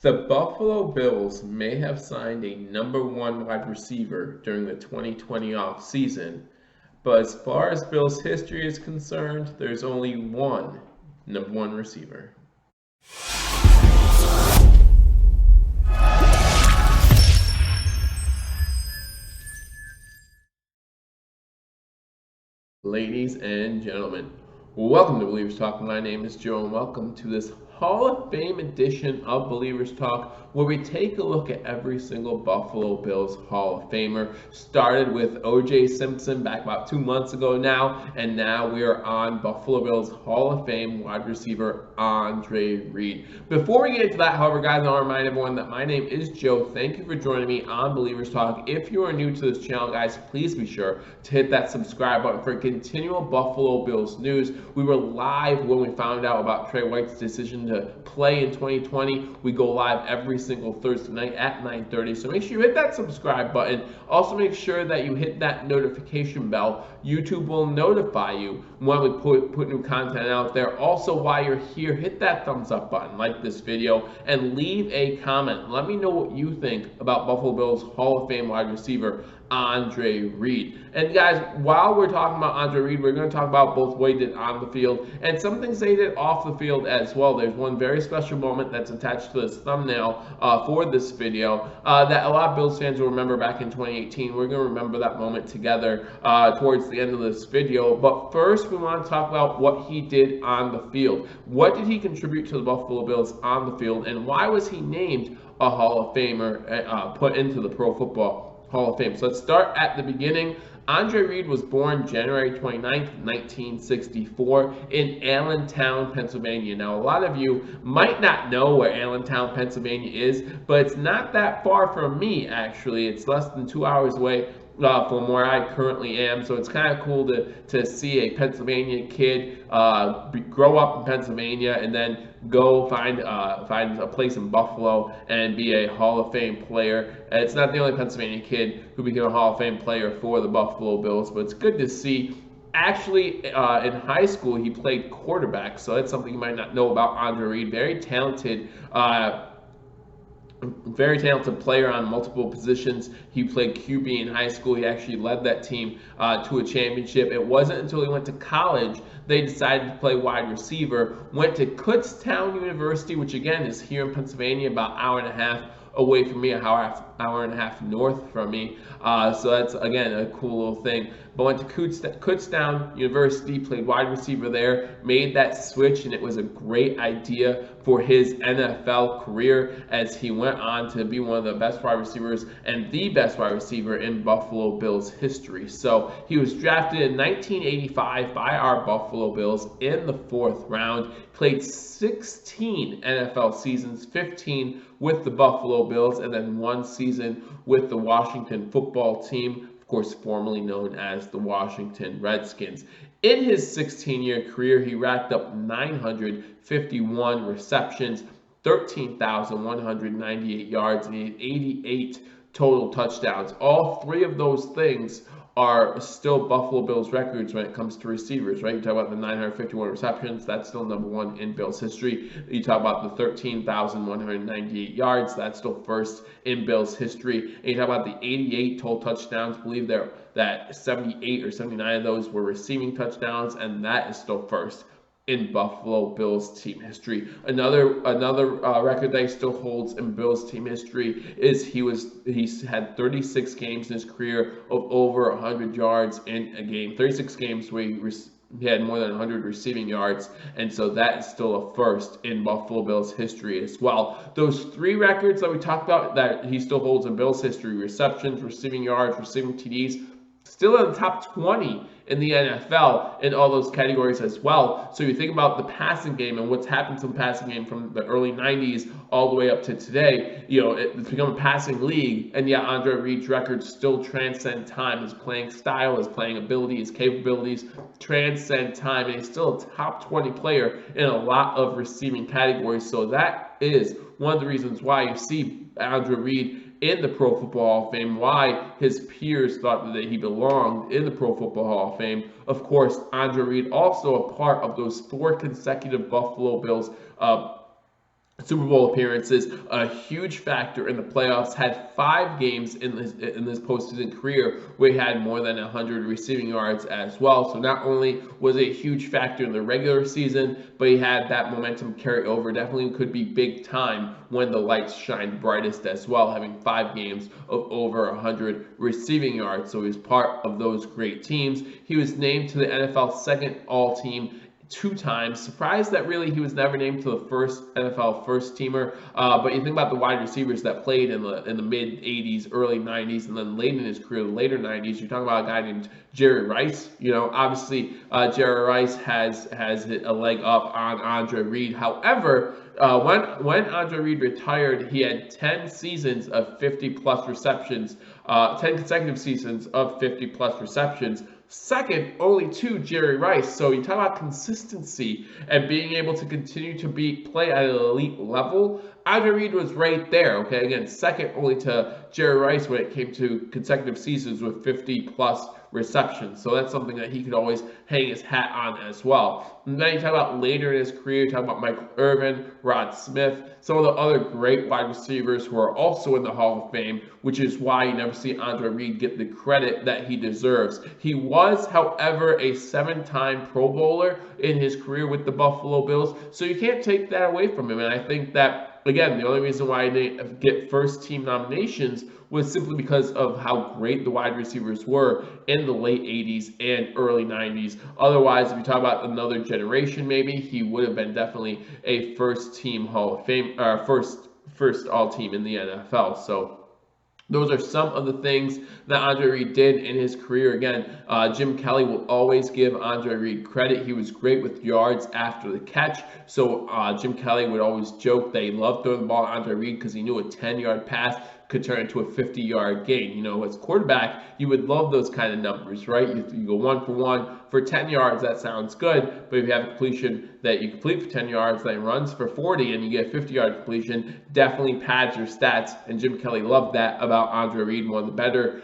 The Buffalo Bills may have signed a number one wide receiver during the 2020 offseason, but as far as Bills history is concerned, there's only one number one receiver. Ladies and gentlemen, welcome to Believers Talk. My name is Joe, and welcome to this Hall of Fame edition of Believers Talk, where we take a look at every single Buffalo Bills Hall of Famer. Started with O.J. Simpson back about 2 months ago now, and now we are on Buffalo Bills Hall of Fame wide receiver Andre Reed. Before we get into that, however, guys, I want to remind everyone that my name is Joe. Thank you for joining me on Believers Talk. If you are new to this channel, guys, please be sure to hit that subscribe button for continual Buffalo Bills news. We were live when we found out about Trey White's decision to play in 2020. We go live every single Thursday night at 9:30, so make sure you hit that subscribe button. Also, make sure that you hit that notification bell. YouTube will notify you when we put new content out there. Also, while you're here, hit that thumbs up button, like this video, and leave a comment. Let me know what you think about Buffalo Bills Hall of Fame wide receiver Andre Reed. And guys, while we're talking about Andre Reed, we're going to talk about both what he did on the field and some things they did off the field as well. There's one very special moment that's attached to this thumbnail for this video that a lot of Bills fans will remember back in 2018. We're going to remember that moment together towards the end of this video. But first, we want to talk about what he did on the field. What did he contribute to the Buffalo Bills on the field, and why was he named a Hall of Famer, put into the Pro Football Hall of Fame? So let's start at the beginning. Andre Reed was born January 29th, 1964 in Allentown, Pennsylvania. Now, a lot of you might not know where Allentown, Pennsylvania is, but it's not that far from me, actually. It's less than 2 hours away from where I currently am, so it's kind of cool to see a Pennsylvania kid grow up in Pennsylvania and then go find a place in Buffalo and be a Hall of Fame player. And it's not the only Pennsylvania kid who became a Hall of Fame player for the Buffalo Bills, but it's good to see. Actually, in high school, he played quarterback, so that's something you might not know about Andre Reed. Very talented player on multiple positions. He played QB in high school. He actually led that team to a championship. It wasn't until he went to college they decided to play wide receiver. Went to Kutztown University, which again is here in Pennsylvania, about an hour and a half away from me, an hour and a half north from me. So that's, again, a cool little thing. But went to Kutztown University, played wide receiver there, made that switch, and it was a great idea for his NFL career as he went on to be one of the best wide receivers and the best wide receiver in Buffalo Bills history. So he was drafted in 1985 by our Buffalo Bills in the 4th round, played 16 NFL seasons, 15 with the Buffalo Bills, and then 1 season with the Washington football team, of course, formerly known as the Washington Redskins. In his 16-year career, he racked up 951 receptions, 13,198 yards, and he had 88 total touchdowns. All 3 of those things are still Buffalo Bills records when it comes to receivers, right? You talk about the 951 receptions, that's still number 1 in Bills history. You talk about the 13,198 yards, that's still first in Bills history. And you talk about the 88 total touchdowns, I believe that 78 or 79 of those were receiving touchdowns, and that is still first in Buffalo Bills team history. Another record that he still holds in Bills team history is he's had 36 games in his career of over 100 yards in a game. 36 games where he had more than 100 receiving yards, and so that is still a first in Buffalo Bills history as well. Those 3 records that we talked about that he still holds in Bills history: receptions, receiving yards, receiving TDs, still in the top 20 in the NFL in all those categories as well. So you think about the passing game and what's happened to the passing game from the early 90s all the way up to today. You know, it's become a passing league, and yet Andre Reed's records still transcend time. His playing style, his playing ability, his capabilities transcend time, and he's still a top 20 player in a lot of receiving categories. So that is one of the reasons why you see Andre Reed in the Pro Football Hall of Fame, why his peers thought that he belonged in the Pro Football Hall of Fame. Of course, Andre Reed also a part of those 4 consecutive Buffalo Bills Super Bowl appearances, a huge factor in the playoffs. Had 5 games in this postseason career where he had more than 100 receiving yards as well. So not only was it a huge factor in the regular season, but he had that momentum carry over. Definitely could be big time when the lights shine brightest as well, having 5 games of over 100 receiving yards. So he was part of those great teams. He was named to the NFL second all-team 2 times. Surprised that really he was never named to the first NFL first teamer. But you think about the wide receivers that played in the mid 80s, early 90s, and then late in his career, the later 90s. You're talking about a guy named Jerry Rice. Obviously Jerry Rice has a leg up on Andre Reed. However, when Andre Reed retired, he had 10 seasons of 50 plus receptions, 10 consecutive seasons of 50 plus receptions. Second only to Jerry Rice. So you talk about consistency and being able to continue to play at an elite level. Andre Reed was right there. Okay, again, second only to Jerry Rice when it came to consecutive seasons with 50 plus receptions. So that's something that he could always hang his hat on as well. And then you talk about later in his career, you talk about Michael Irvin, Rod Smith, some of the other great wide receivers who are also in the Hall of Fame, which is why you never see Andre Reed get the credit that he deserves. He was, however, a 7-time Pro Bowler in his career with the Buffalo Bills, so you can't take that away from him. And I think that, again, the only reason why I didn't get first team nominations was simply because of how great the wide receivers were in the late 80s and early 90s. Otherwise, if you talk about another generation, maybe he would have been definitely a first team Hall of Fame, first all team in the NFL. So those are some of the things that Andre Reed did in his career. Again, Jim Kelly will always give Andre Reed credit. He was great with yards after the catch. So Jim Kelly would always joke that he loved throwing the ball at Andre Reed because he knew a 10-yard pass could turn into a 50-yard gain. As quarterback, you would love those kind of numbers, right? You go 1 for 1 for 10 yards, that sounds good. But if you have a completion that you complete for 10 yards, then runs for 40, and you get a 50-yard completion, definitely pads your stats. And Jim Kelly loved that about Andre Reed, one of the better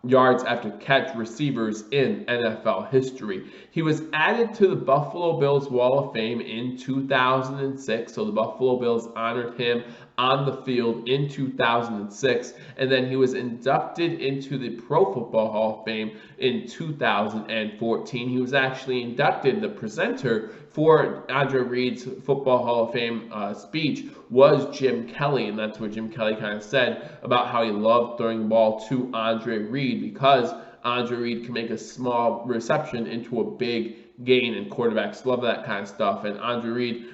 yards after catch receivers in NFL history. He was added to the Buffalo Bills Wall of Fame in 2006, so the Buffalo Bills honored him on the field in 2006, and then he was inducted into the Pro Football Hall of Fame in 2014. He was actually inducted. The presenter for Andre Reed's Football Hall of Fame speech was Jim Kelly, and that's what Jim Kelly kind of said about how he loved throwing the ball to Andre Reed, because Andre Reed can make a small reception into a big gain, and quarterbacks love that kind of stuff. And Andre Reed,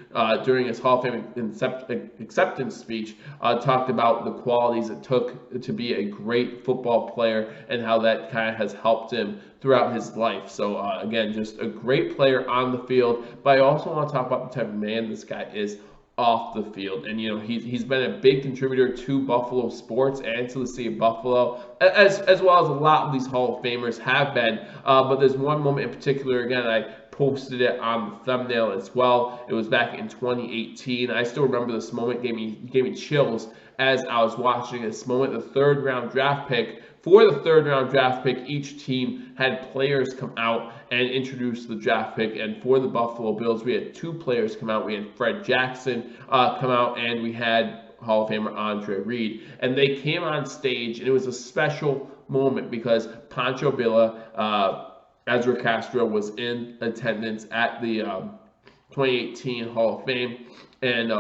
during his Hall of Fame acceptance speech, talked about the qualities it took to be a great football player and how that kind of has helped him throughout his life. So again, just a great player on the field, but I also want to talk about the type of man this guy is off the field. And he's been a big contributor to Buffalo sports and to the city of Buffalo, as well as a lot of these Hall of Famers have been. But there's one moment in particular, again, I posted it on the thumbnail as well. It was back in 2018. I still remember this moment. Gave me chills as I was watching this moment. The third round draft pick. For the third round draft pick, each team had players come out and introduce the draft pick. And for the Buffalo Bills, we had 2 players come out. We had Fred Jackson come out, and we had Hall of Famer Andre Reed. And they came on stage, and it was a special moment because Pancho Villa, Ezra Castro was in attendance at the 2018 Hall of Fame. And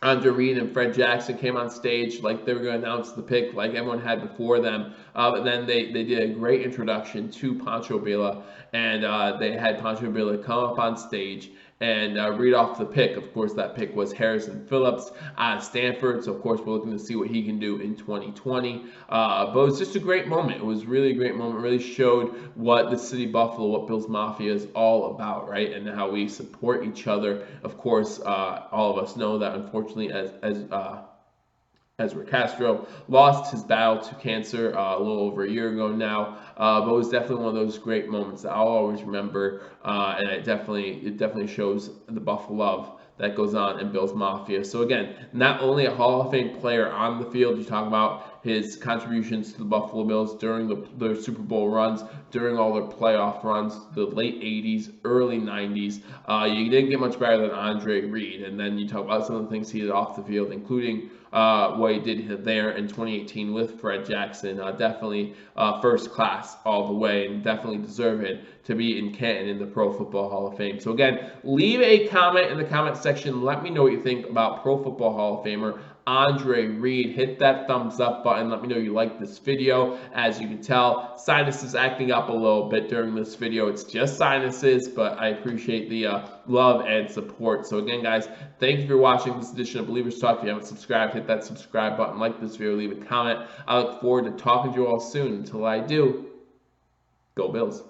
Andre Reed and Fred Jackson came on stage like they were going to announce the pick like everyone had before them. But then they did a great introduction to Pancho Villa, and they had Pancho Villa come up on stage and read off the pick. Of course, that pick was Harrison Phillips out of Stanford. So, of course, we're looking to see what he can do in 2020. But it was just a great moment. It was really a great moment. It really showed what the city of Buffalo, what Bills Mafia is all about, right? And how we support each other. Of course, all of us know that, unfortunately, Ezra Castro lost his battle to cancer a little over a year ago now, but it was definitely one of those great moments that I'll always remember, and it definitely shows the Buffalo love that goes on in Bills Mafia. So again, not only a Hall of Fame player on the field, you talk about his contributions to the Buffalo Bills during their Super Bowl runs, during all their playoff runs, the late 80s, early 90s. You didn't get much better than Andre Reed. And then you talk about some of the things he did off the field, including what he did there in 2018 with Fred Jackson. Definitely first class all the way, and definitely deserving to be in Canton in the Pro Football Hall of Fame. So again, leave a comment in the comment section. Let me know what you think about Pro Football Hall of Famer Andre Reed. Hit that thumbs up button. Let me know you like this video. As you can tell, sinus is acting up a little bit during this video. It's just sinuses, but I appreciate the love and support. So again, guys, thank you for watching this edition of Believers Talk. If you haven't subscribed, hit that subscribe button, like this video, leave a comment. I look forward to talking to you all soon. Until I do, go Bills.